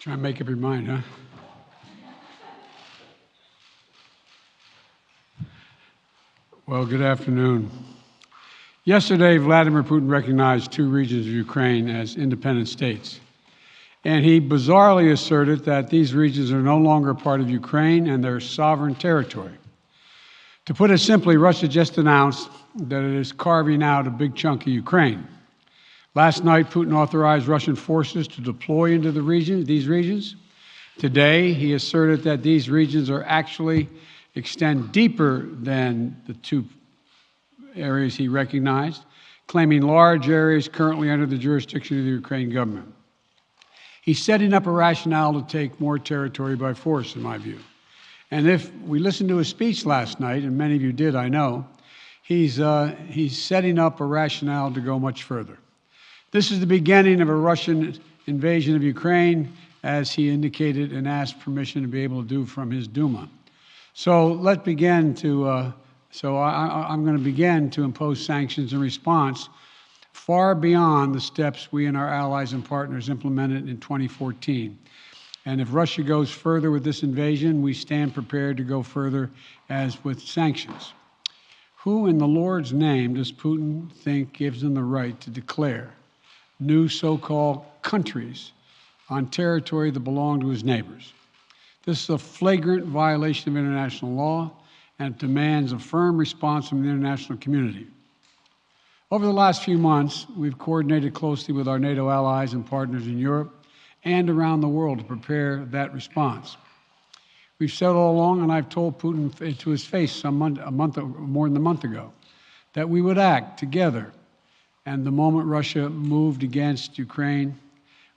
Try and make up your mind, huh? Well, good afternoon. Yesterday, Vladimir Putin recognized two regions of Ukraine as independent states. And he bizarrely asserted that these regions are no longer part of Ukraine and their sovereign territory. To put it simply, Russia just announced that it is carving out a big chunk of Ukraine. Last night, Putin authorized Russian forces to deploy into these regions. Today, he asserted that these regions are actually extend deeper than the two areas he recognized, claiming large areas currently under the jurisdiction of the Ukrainian government. He's setting up a rationale to take more territory by force, in my view. And if we listened to his speech last night, and many of you did, I know, he's setting up a rationale to go much further. This is the beginning of a Russian invasion of Ukraine, as he indicated and asked permission to be able to do from his Duma. So let's begin to, I'm going to begin to impose sanctions in response far beyond the steps we and our allies and partners implemented in 2014. And if Russia goes further with this invasion, we stand prepared to go further as with sanctions. Who in the Lord's name does Putin think gives him the right to declare new so-called countries on territory that belong to his neighbors? This is a flagrant violation of international law, and it demands a firm response from the international community. Over the last few months, we've coordinated closely with our NATO allies and partners in Europe and around the world to prepare that response. We've said all along, and I've told Putin to his face more than a month ago, that we would act together. And the moment Russia moved against Ukraine,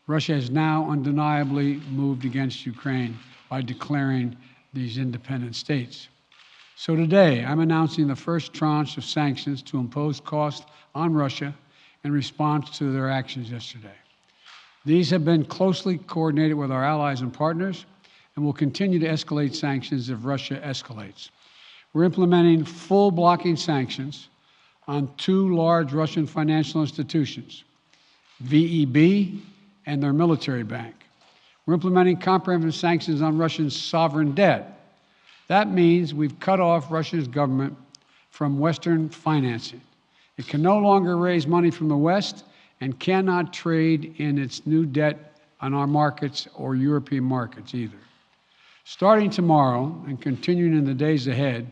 Russia has now undeniably moved against Ukraine by declaring these independent states. So today, I'm announcing the first tranche of sanctions to impose costs on Russia in response to their actions yesterday. These have been closely coordinated with our allies and partners, and will continue to escalate sanctions if Russia escalates. We're implementing full blocking sanctions on two large Russian financial institutions, VEB and their military bank. We're implementing comprehensive sanctions on Russian sovereign debt. That means we've cut off Russia's government from Western financing. It can no longer raise money from the West and cannot trade in its new debt on our markets or European markets either. Starting tomorrow and continuing in the days ahead,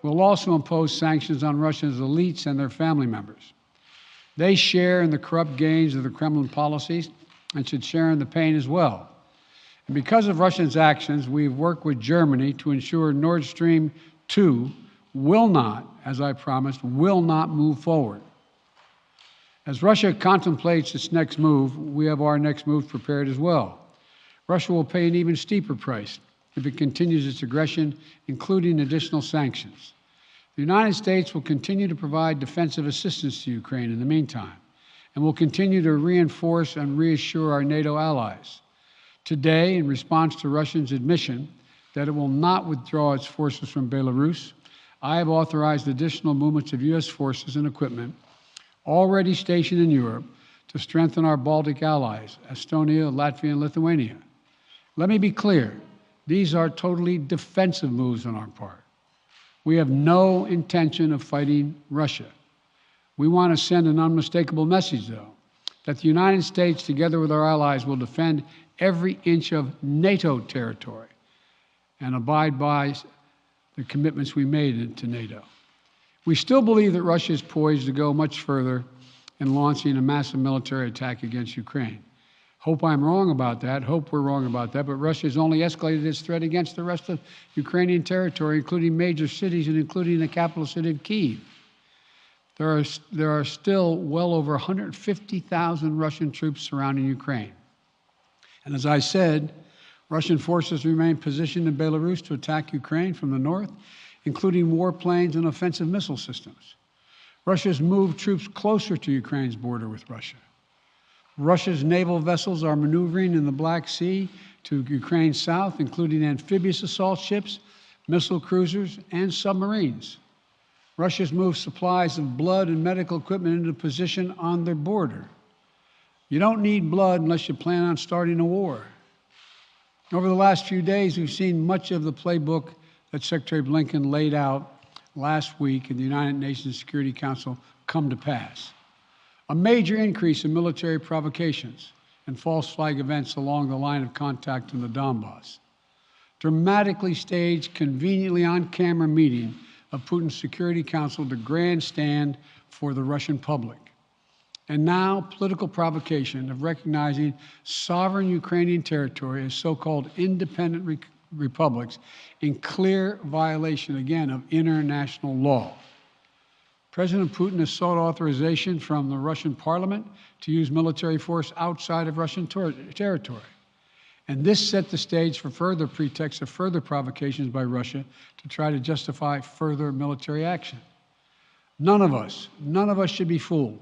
we'll also impose sanctions on Russia's elites and their family members. They share in the corrupt gains of the Kremlin policies and should share in the pain as well. And because of Russia's actions, we've worked with Germany to ensure Nord Stream 2 will not, as I promised, will not move forward. As Russia contemplates its next move, we have our next move prepared as well. Russia will pay an even steeper price if it continues its aggression, including additional sanctions. The United States will continue to provide defensive assistance to Ukraine in the meantime, and will continue to reinforce and reassure our NATO allies. Today, in response to Russia's admission that it will not withdraw its forces from Belarus, I have authorized additional movements of U.S. forces and equipment already stationed in Europe to strengthen our Baltic allies, Estonia, Latvia, and Lithuania. Let me be clear. These are totally defensive moves on our part. We have no intention of fighting Russia. We want to send an unmistakable message, though, that the United States, together with our allies, will defend every inch of NATO territory and abide by the commitments we made to NATO. We still believe that Russia is poised to go much further in launching a massive military attack against Ukraine. Hope I'm wrong about that. Hope we're wrong about that. But Russia has only escalated its threat against the rest of Ukrainian territory, including major cities and including the capital city of Kyiv. There are still well over 150,000 Russian troops surrounding Ukraine. And as I said, Russian forces remain positioned in Belarus to attack Ukraine from the north, including warplanes and offensive missile systems. Russia's moved troops closer to Ukraine's border with Russia. Russia's naval vessels are maneuvering in the Black Sea to Ukraine's south, including amphibious assault ships, missile cruisers, and submarines. Russia's moved supplies of blood and medical equipment into position on their border. You don't need blood unless you plan on starting a war. Over the last few days, we've seen much of the playbook that Secretary Blinken laid out last week in the United Nations Security Council come to pass. A major increase in military provocations and false flag events along the line of contact in the Donbass. Dramatically staged, conveniently on-camera meeting of Putin's Security Council to grandstand for the Russian public. And now, political provocation of recognizing sovereign Ukrainian territory as so-called independent republics in clear violation, again, of international law. President Putin has sought authorization from the Russian parliament to use military force outside of Russian territory. And this set the stage for further pretexts of further provocations by Russia to try to justify further military action. None of us should be fooled.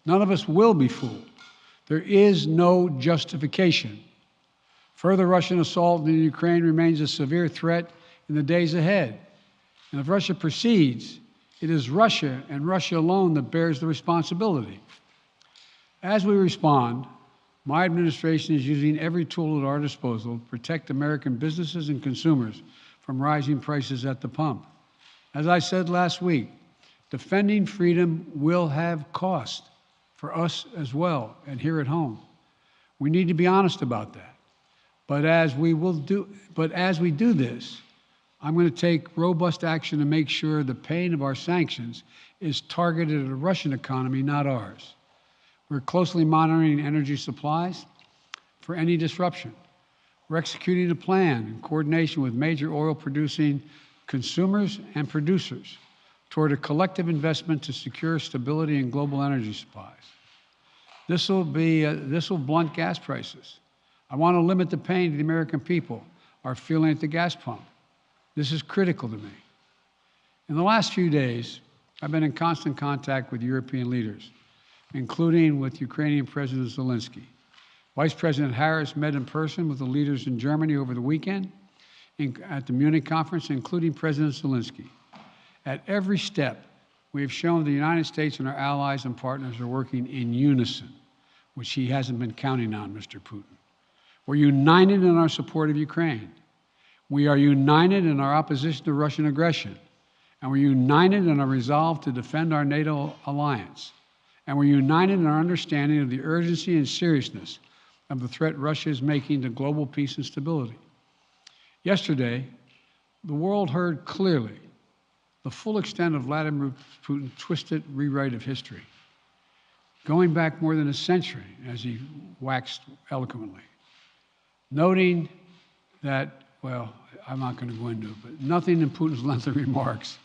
None of us will be fooled. There is no justification. Further Russian assault in Ukraine remains a severe threat in the days ahead. And if Russia proceeds, it is Russia and Russia alone that bears the responsibility. As we respond, my administration is using every tool at our disposal to protect American businesses and consumers from rising prices at the pump. As I said last week, defending freedom will have cost for us as well and here at home. We need to be honest about that. But as we do this, I'm going to take robust action to make sure the pain of our sanctions is targeted at the Russian economy, not ours. We're closely monitoring energy supplies for any disruption. We're executing a plan in coordination with major oil-producing consumers and producers toward a collective investment to secure stability in global energy supplies. This will blunt gas prices. I want to limit the pain to the American people are feeling at the gas pump. This is critical to me. In the last few days, I've been in constant contact with European leaders, including with Ukrainian President Zelensky. Vice President Harris met in person with the leaders in Germany over the weekend at the Munich conference, including President Zelensky. At every step, we have shown the United States and our allies and partners are working in unison, which he hasn't been counting on, Mr. Putin. We're united in our support of Ukraine. We are united in our opposition to Russian aggression. And we're united in our resolve to defend our NATO alliance. And we're united in our understanding of the urgency and seriousness of the threat Russia is making to global peace and stability. Yesterday, the world heard clearly the full extent of Vladimir Putin's twisted rewrite of history, going back more than a century, as he waxed eloquently, noting that, well, I'm not going to go into it, but nothing in Putin's lengthy remarks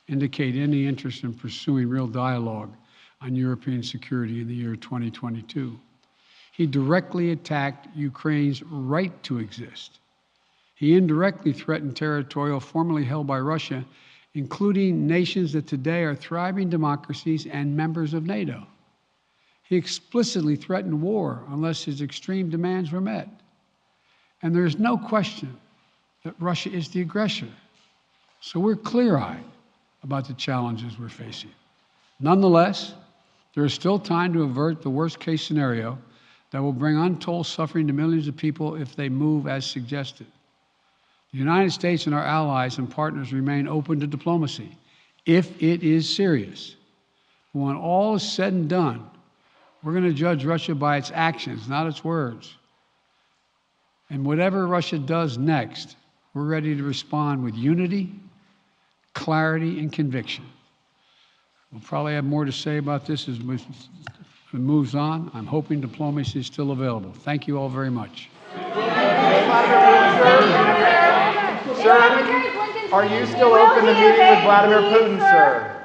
indicate any interest in pursuing real dialogue on European security in the year 2022. He directly attacked Ukraine's right to exist. He indirectly threatened territory formerly held by Russia, including nations that today are thriving democracies and members of NATO. He explicitly threatened war unless his extreme demands were met. And there is no question that Russia is the aggressor. So we're clear-eyed about the challenges we're facing. Nonetheless, there is still time to avert the worst-case scenario that will bring untold suffering to millions of people if they move as suggested. The United States and our allies and partners remain open to diplomacy if it is serious. But when all is said and done, we're going to judge Russia by its actions, not its words. And whatever Russia does next, we're ready to respond with unity, clarity, and conviction. We'll probably have more to say about this as it moves on. I'm hoping diplomacy is still available. Thank you all very much. Sir, are you still open to meeting with Vladimir Putin, sir?